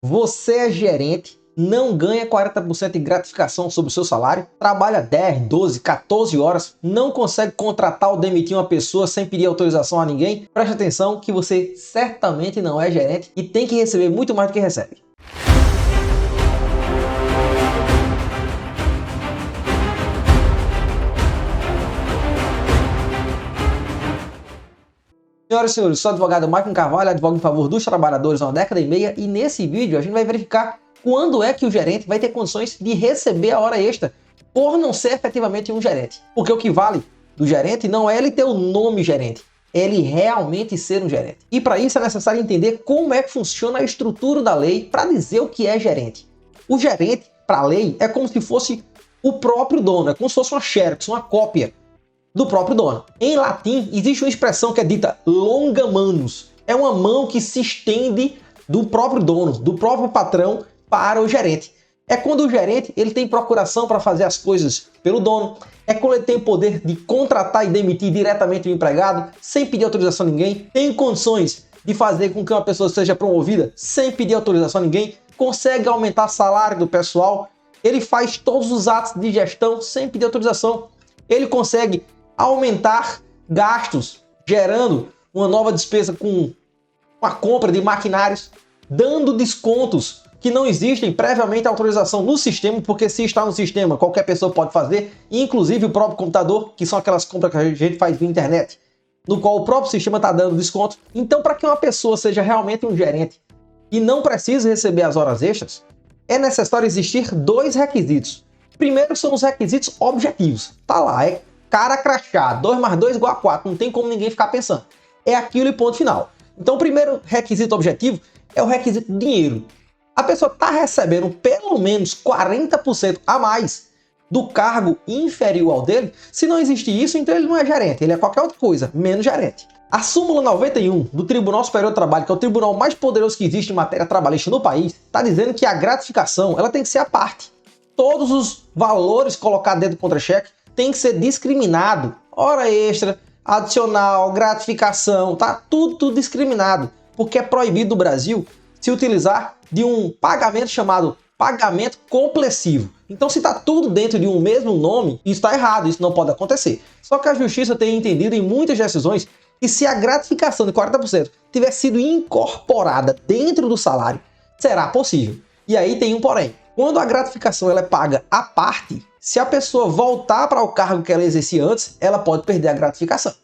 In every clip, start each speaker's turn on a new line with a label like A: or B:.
A: Você é gerente, não ganha 40% de gratificação sobre o seu salário, trabalha 10, 12, 14 horas, não consegue contratar ou demitir uma pessoa sem pedir autorização a ninguém. Preste atenção que você certamente não é gerente e tem que receber muito mais do que recebe. Senhoras e senhores, sou o advogado Maicon Carvalho, advogo em favor dos trabalhadores há uma década e meia, e nesse vídeo a gente vai verificar quando é que o gerente vai ter condições de receber a hora extra por não ser efetivamente um gerente. Porque o que vale do gerente não é ele ter o nome gerente, é ele realmente ser um gerente. E para isso é necessário entender como é que funciona a estrutura da lei para dizer o que é gerente. O gerente, para a lei, é como se fosse o próprio dono, é como se fosse uma xerox, uma cópia do próprio dono. Em latim, existe uma expressão que é dita longa manus. É uma mão que se estende do próprio dono, do próprio patrão para o gerente. É quando o gerente ele tem procuração para fazer as coisas pelo dono. É quando ele tem o poder de contratar e demitir diretamente o empregado, sem pedir autorização a ninguém. Tem condições de fazer com que uma pessoa seja promovida sem pedir autorização a ninguém. Consegue aumentar o salário do pessoal. Ele faz todos os atos de gestão sem pedir autorização. Ele consegue aumentar gastos, gerando uma nova despesa com a compra de maquinários, dando descontos que não existem previamente autorização no sistema, porque se está no sistema, qualquer pessoa pode fazer, inclusive o próprio computador, que são aquelas compras que a gente faz via internet, no qual o próprio sistema está dando desconto. Então, para que uma pessoa seja realmente um gerente e não precise receber as horas extras, é necessário existir dois requisitos. Primeiro são os requisitos objetivos. Tá lá, é cara crachá, 2 mais 2 igual a 4, não tem como ninguém ficar pensando. É aquilo e ponto final. Então o primeiro requisito objetivo é o requisito dinheiro. A pessoa está recebendo pelo menos 40% a mais do cargo inferior ao dele. Se não existir isso, então ele não é gerente, ele é qualquer outra coisa, menos gerente. A súmula 91 do Tribunal Superior do Trabalho, que é o tribunal mais poderoso que existe em matéria trabalhista no país, está dizendo que a gratificação ela tem que ser a parte. Todos os valores colocados dentro do contra-cheque tem que ser discriminado. Hora extra, adicional, gratificação, tá tudo discriminado, porque é proibido no Brasil se utilizar de um pagamento chamado pagamento complessivo. Então, se está tudo dentro de um mesmo nome, isso está errado, isso não pode acontecer. Só que a Justiça tem entendido em muitas decisões que se a gratificação de 40% tiver sido incorporada dentro do salário, será possível. E aí tem um porém. Quando a gratificação ela é paga à parte, se a pessoa voltar para o cargo que ela exercia antes, ela pode perder a gratificação.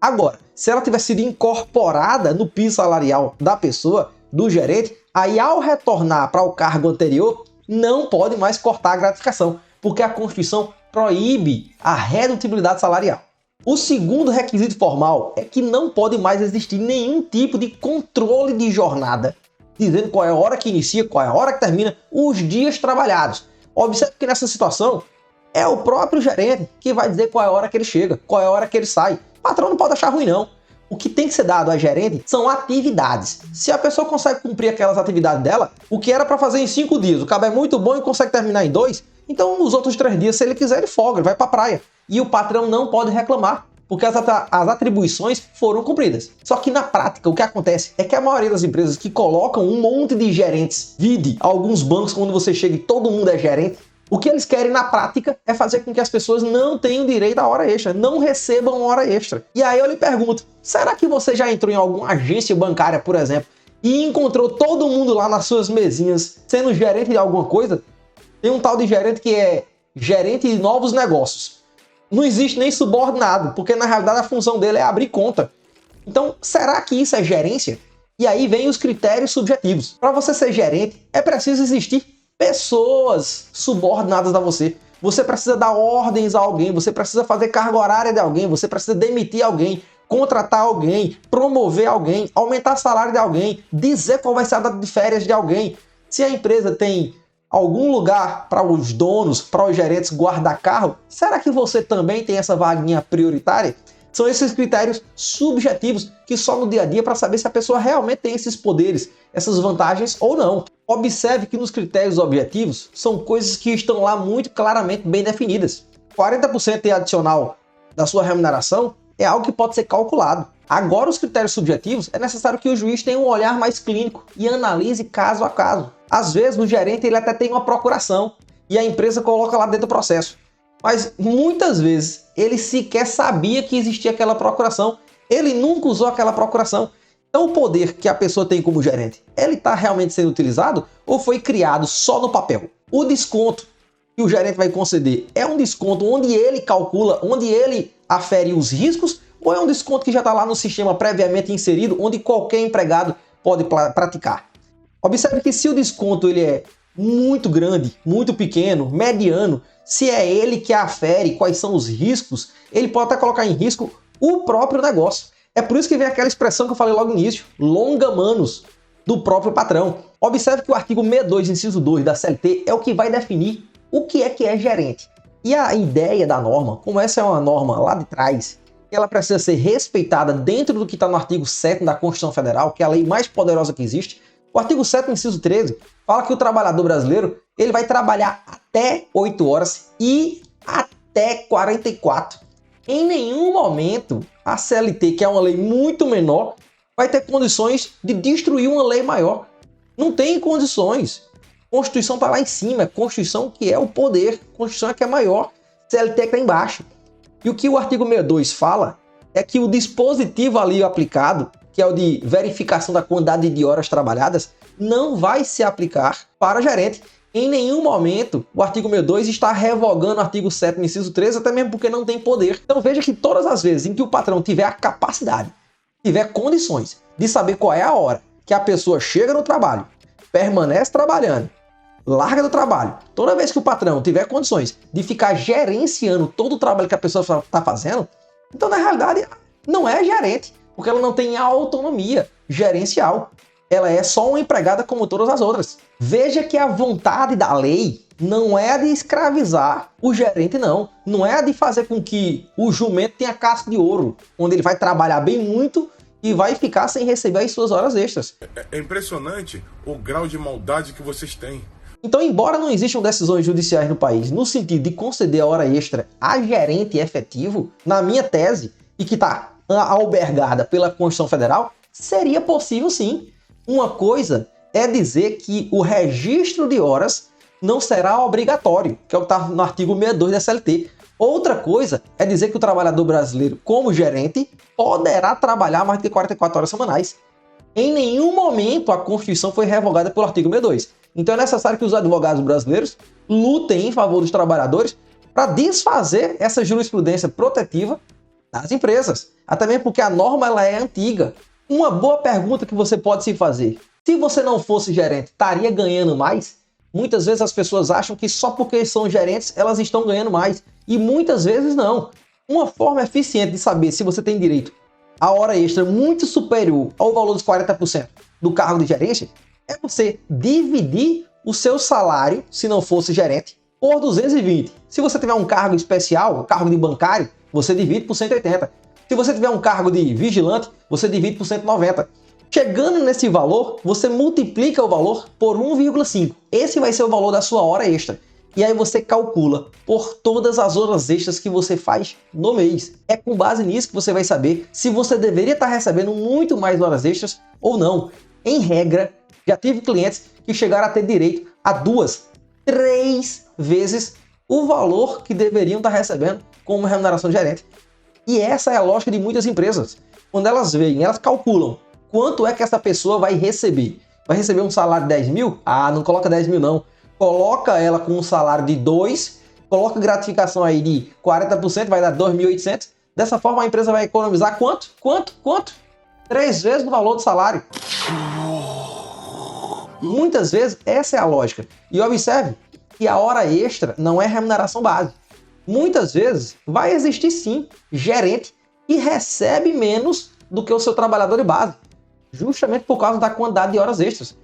A: Agora, se ela tiver sido incorporada no piso salarial da pessoa, do gerente, aí ao retornar para o cargo anterior, não pode mais cortar a gratificação, porque a Constituição proíbe a redutibilidade salarial. O segundo requisito formal é que não pode mais existir nenhum tipo de controle de jornada, dizendo qual é a hora que inicia, qual é a hora que termina, os dias trabalhados. Observe que nessa situação, é o próprio gerente que vai dizer qual é a hora que ele chega, qual é a hora que ele sai. O patrão não pode achar ruim, não. O que tem que ser dado a gerente são atividades. Se a pessoa consegue cumprir aquelas atividades dela, o que era para fazer em 5 dias, o cabo é muito bom e consegue terminar em 2, então os outros 3 dias, se ele quiser, ele folga, ele vai para a praia. E o patrão não pode reclamar, porque as atribuições foram cumpridas. Só que na prática, o que acontece é que a maioria das empresas que colocam um monte de gerentes, vide alguns bancos quando você chega e todo mundo é gerente, o que eles querem na prática é fazer com que as pessoas não tenham direito à hora extra, não recebam hora extra. E aí eu lhe pergunto, será que você já entrou em alguma agência bancária, por exemplo, e encontrou todo mundo lá nas suas mesinhas sendo gerente de alguma coisa? Tem um tal de gerente que é gerente de novos negócios. Não existe nem subordinado, porque na realidade a função dele é abrir conta. Então, será que isso é gerência? E aí vem os critérios subjetivos. Para você ser gerente, é preciso existir pessoas subordinadas a você. Você precisa dar ordens a alguém, você precisa fazer carga horária de alguém, você precisa demitir alguém, contratar alguém, promover alguém, aumentar o salário de alguém, dizer qual vai ser a data de férias de alguém. Se a empresa tem algum lugar para os donos, para os gerentes guardar carro, será que você também tem essa vaguinha prioritária? São esses critérios subjetivos que só no dia a dia para saber se a pessoa realmente tem esses poderes, essas vantagens ou não. Observe que nos critérios objetivos são coisas que estão lá muito claramente bem definidas. 40% adicional da sua remuneração é algo que pode ser calculado. Agora, os critérios subjetivos, é necessário que o juiz tenha um olhar mais clínico e analise caso a caso. Às vezes, o gerente ele até tem uma procuração e a empresa coloca lá dentro do processo. Mas, muitas vezes, ele sequer sabia que existia aquela procuração. Ele nunca usou aquela procuração. Então, o poder que a pessoa tem como gerente, ele está realmente sendo utilizado ou foi criado só no papel? O desconto que o gerente vai conceder é um desconto onde ele calcula, onde ele afere os riscos, ou é um desconto que já está lá no sistema previamente inserido, onde qualquer empregado pode praticar? Observe que se o desconto ele é muito grande, muito pequeno, mediano, se é ele que afere quais são os riscos, ele pode até colocar em risco o próprio negócio. É por isso que vem aquela expressão que eu falei logo no início, longa manos, do próprio patrão. Observe que o artigo 62, inciso 2 da CLT é o que vai definir o que é gerente. E a ideia da norma, como essa é uma norma lá de trás, ela precisa ser respeitada dentro do que está no artigo 7 da Constituição Federal, que é a lei mais poderosa que existe. O artigo 7, inciso 13, fala que o trabalhador brasileiro ele vai trabalhar até 8 horas e até 44. Em nenhum momento a CLT, que é uma lei muito menor, vai ter condições de destruir uma lei maior. Não tem condições. Constituição está lá em cima, Constituição que é o poder, Constituição é que é maior, CLT que está embaixo. E o que o artigo 62 fala é que o dispositivo ali aplicado, que é o de verificação da quantidade de horas trabalhadas, não vai se aplicar para gerente. Em nenhum momento o artigo 62 está revogando o artigo 7, inciso 13, até mesmo porque não tem poder. Então veja que todas as vezes em que o patrão tiver a capacidade, tiver condições de saber qual é a hora que a pessoa chega no trabalho, permanece trabalhando, larga do trabalho, toda vez que o patrão tiver condições de ficar gerenciando todo o trabalho que a pessoa está fazendo, então na realidade não é gerente, porque ela não tem autonomia gerencial. Ela é só uma empregada como todas as outras. Veja que a vontade da lei não é a de escravizar o gerente, não. Não é a de fazer com que o jumento tenha casco de ouro, onde ele vai trabalhar bem muito e vai ficar sem receber as suas horas extras.
B: É impressionante o grau de maldade que vocês têm.
A: Então, embora não existam decisões judiciais no país no sentido de conceder a hora extra a gerente efetivo, na minha tese, e que está albergada pela Constituição Federal, seria possível sim. Uma coisa é dizer que o registro de horas não será obrigatório, que é o que está no artigo 62 da CLT. Outra coisa é dizer que o trabalhador brasileiro, como gerente, poderá trabalhar mais de 44 horas semanais. Em nenhum momento a Constituição foi revogada pelo artigo 62. Então é necessário que os advogados brasileiros lutem em favor dos trabalhadores para desfazer essa jurisprudência protetiva das empresas. Até mesmo porque a norma ela é antiga. Uma boa pergunta que você pode se fazer: se você não fosse gerente, estaria ganhando mais? Muitas vezes as pessoas acham que só porque são gerentes elas estão ganhando mais. E muitas vezes não. Uma forma eficiente de saber se você tem direito a hora extra muito superior ao valor dos 40% do cargo de gerência é você dividir o seu salário, se não fosse gerente, por 220. Se você tiver um cargo especial, um cargo de bancário, você divide por 180. Se você tiver um cargo de vigilante, você divide por 190. Chegando nesse valor, você multiplica o valor por 1,5. Esse vai ser o valor da sua hora extra. E aí você calcula por todas as horas extras que você faz no mês. É com base nisso que você vai saber se você deveria estar recebendo muito mais horas extras ou não. Em regra, já tive clientes que chegaram a ter direito a 2, 3 vezes o valor que deveriam estar recebendo como remuneração de gerente. E essa é a lógica de muitas empresas. Quando elas veem, elas calculam quanto é que essa pessoa vai receber. Vai receber um salário de 10 mil? Ah, não coloca 10 mil não. Coloca ela com um salário de 2, coloca gratificação aí de 40%, vai dar 2.800. Dessa forma a empresa vai economizar quanto? 3 vezes o valor do salário. Muitas vezes essa é a lógica. E observe que a hora extra não é remuneração base. Muitas vezes vai existir sim gerente que recebe menos do que o seu trabalhador de base, justamente por causa da quantidade de horas extras.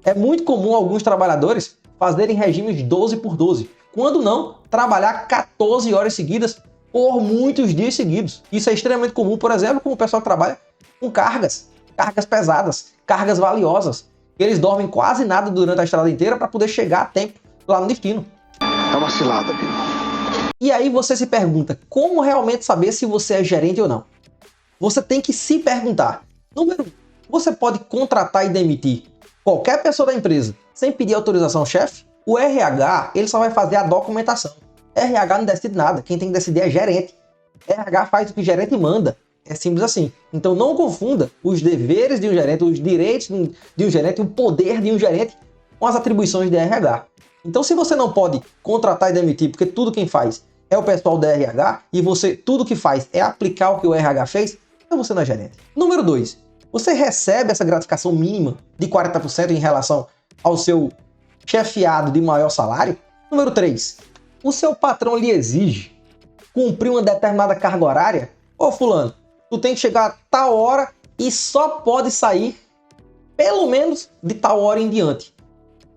A: É muito comum alguns trabalhadores fazerem regimes 12 por 12, quando não, trabalhar 14 horas seguidas por muitos dias seguidos. Isso é extremamente comum, por exemplo, com o pessoal que trabalha com cargas pesadas, cargas valiosas. Eles dormem quase nada durante a estrada inteira para poder chegar a tempo lá no destino.
C: É uma cilada, amigo.
A: E aí você se pergunta, como realmente saber se você é gerente ou não? você tem que se perguntar. Número 1, você pode contratar e demitir qualquer pessoa da empresa sem pedir autorização ao chefe? O RH, ele só vai fazer a documentação. RH não decide nada, quem tem que decidir é gerente. RH faz o que o gerente manda. É simples assim. Então não confunda os deveres de um gerente, os direitos de um gerente, o poder de um gerente com as atribuições de RH. Então se você não pode contratar e demitir, porque tudo quem faz é o pessoal da RH, e você tudo que faz é aplicar o que o RH fez, então você não é gerente. Número 2, você recebe essa gratificação mínima de 40% em relação ao seu chefiado de maior salário? Número 3, o seu patrão lhe exige cumprir uma determinada carga horária? Ô fulano, tu tem que chegar a tal hora e só pode sair pelo menos de tal hora em diante.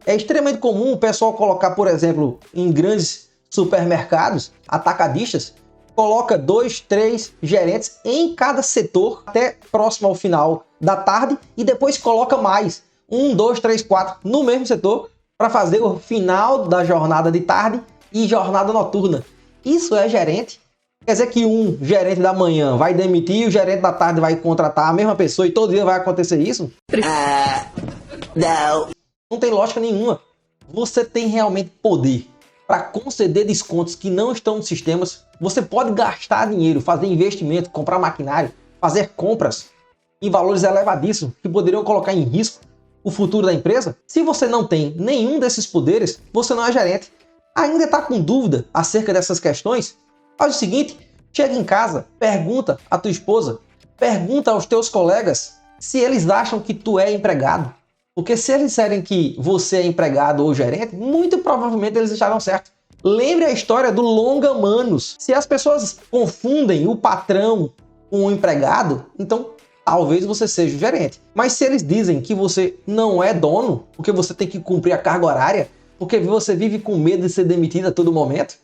A: É extremamente comum o pessoal colocar, por exemplo, em grandes supermercados, atacadistas, coloca 2, 3 gerentes em cada setor até próximo ao final da tarde e depois coloca mais 1, 2, 3, 4 no mesmo setor para fazer o final da jornada de tarde e jornada noturna. Isso é gerente? Quer dizer que um gerente da manhã vai demitir e o gerente da tarde vai contratar a mesma pessoa e todo dia vai acontecer isso?
C: Não.
A: Não tem lógica nenhuma. Você tem realmente poder para conceder descontos que não estão nos sistemas. Você pode gastar dinheiro, fazer investimento, comprar maquinário, fazer compras em valores elevadíssimos que poderiam colocar em risco o futuro da empresa. Se você não tem nenhum desses poderes, você não é gerente. Ainda está com dúvida acerca dessas questões? Faz o seguinte, chega em casa, pergunta à tua esposa, pergunta aos teus colegas se eles acham que tu é empregado. Porque se eles disserem que você é empregado ou gerente, muito provavelmente eles estarão certo. Lembre a história do longa manos. Se as pessoas confundem o patrão com o empregado, então talvez você seja o gerente. Mas se eles dizem que você não é dono, porque você tem que cumprir a carga horária, porque você vive com medo de ser demitido a todo momento,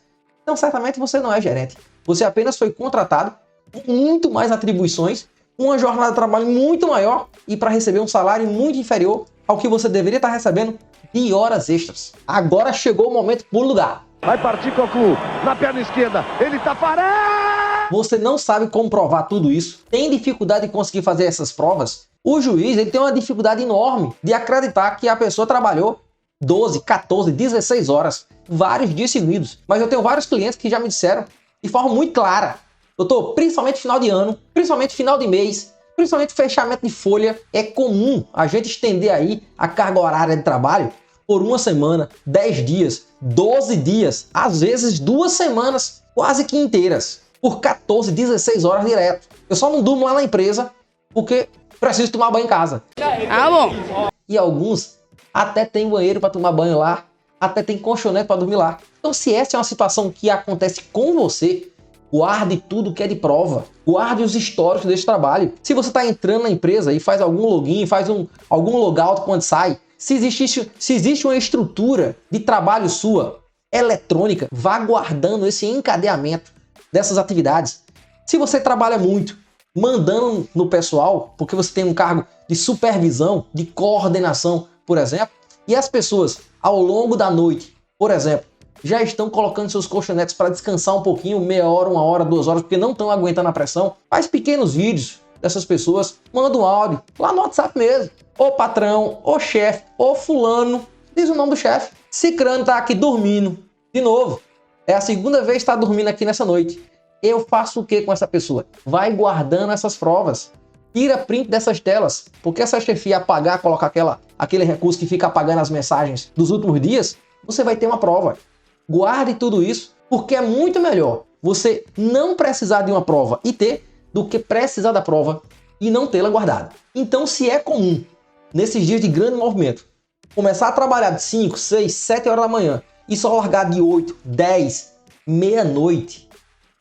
A: então certamente você não é gerente. Você apenas foi contratado com muito mais atribuições, uma jornada de trabalho muito maior e para receber um salário muito inferior ao que você deveria estar recebendo de horas extras. Agora chegou o momento por lugar.
D: Vai partir Cocu, na perna esquerda, ele tá parado!
A: Você não sabe como provar tudo isso, tem dificuldade de conseguir fazer essas provas. O juiz ele tem uma dificuldade enorme de acreditar que a pessoa trabalhou 12, 14, 16 horas, vários dias seguidos. Mas eu tenho vários clientes que já me disseram de forma muito clara, doutor, principalmente final de ano, principalmente final de mês, principalmente fechamento de folha, é comum a gente estender aí a carga horária de trabalho por uma semana, 10 dias, 12 dias, às vezes 2 semanas quase que inteiras, por 14, 16 horas direto. Eu só não durmo lá na empresa porque preciso tomar banho em casa.
E: Ah, bom.
A: E alguns até tem banheiro para tomar banho lá, até tem colchonete para dormir lá. Então se essa é uma situação que acontece com você, guarde tudo que é de prova. Guarde os históricos desse trabalho. Se você está entrando na empresa e faz algum login, faz algum logout quando sai, se existe uma estrutura de trabalho sua eletrônica, vá guardando esse encadeamento dessas atividades. Se você trabalha muito, mandando no pessoal, porque você tem um cargo de supervisão, de coordenação, por exemplo, e as pessoas ao longo da noite, por exemplo, já estão colocando seus colchonetes para descansar um pouquinho, meia hora, 1 hora, 2 horas, porque não estão aguentando a pressão. Faz pequenos vídeos dessas pessoas, manda um áudio lá no WhatsApp mesmo. Ô patrão, ô chefe, ô fulano, diz o nome do chefe. Cicrano tá aqui dormindo. De novo, é a segunda vez que está dormindo aqui nessa noite. Eu faço o que com essa pessoa? Vai guardando essas provas. Tira print dessas telas, porque essa chefia apagar, colocar aquele recurso que fica apagando as mensagens dos últimos dias, você vai ter uma prova. Guarde tudo isso, porque é muito melhor você não precisar de uma prova e ter, do que precisar da prova e não tê-la guardada. Então, se é comum, nesses dias de grande movimento, começar a trabalhar de 5, 6, 7 horas da manhã e só largar de 8, 10, meia-noite,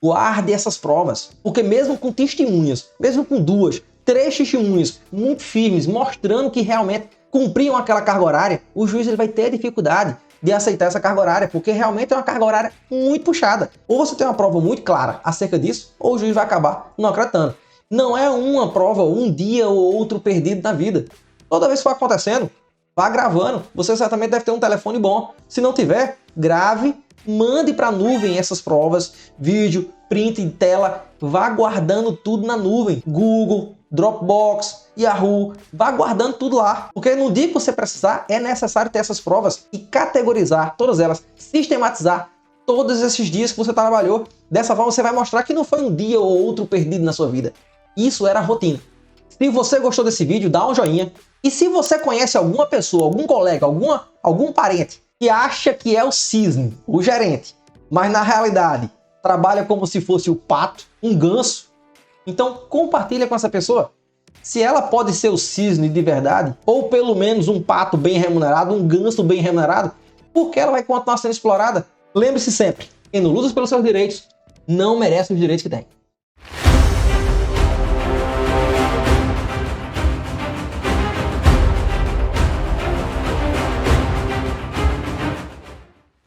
A: guarde essas provas. Porque mesmo com testemunhas, mesmo com 2, 3 testemunhas muito firmes, mostrando que realmente cumpriam aquela carga horária, o juiz ele vai ter dificuldade de aceitar essa carga horária, porque realmente é uma carga horária muito puxada. Ou você tem uma prova muito clara acerca disso, ou o juiz vai acabar não acreditando. Não é uma prova, um dia ou outro perdido na vida. Toda vez que for acontecendo, vá gravando. Você certamente deve ter um telefone bom. Se não tiver, grave, mande para a nuvem essas provas, vídeo, print de tela, vá guardando tudo na nuvem. Google, Dropbox, Yahoo, vá guardando tudo lá. Porque no dia que você precisar, é necessário ter essas provas e categorizar todas elas, sistematizar todos esses dias que você trabalhou. Dessa forma você vai mostrar que não foi um dia ou outro perdido na sua vida. Isso era rotina. Se você gostou desse vídeo, dá um joinha. E se você conhece alguma pessoa, algum colega, algum parente que acha que é o cisne, o gerente, mas na realidade trabalha como se fosse o pato, um ganso, então compartilha com essa pessoa. Se ela pode ser o cisne de verdade, ou pelo menos um pato bem remunerado, um ganso bem remunerado, porque ela vai continuar sendo explorada. Lembre-se sempre, quem não luta pelos seus direitos, não merece os direitos que tem.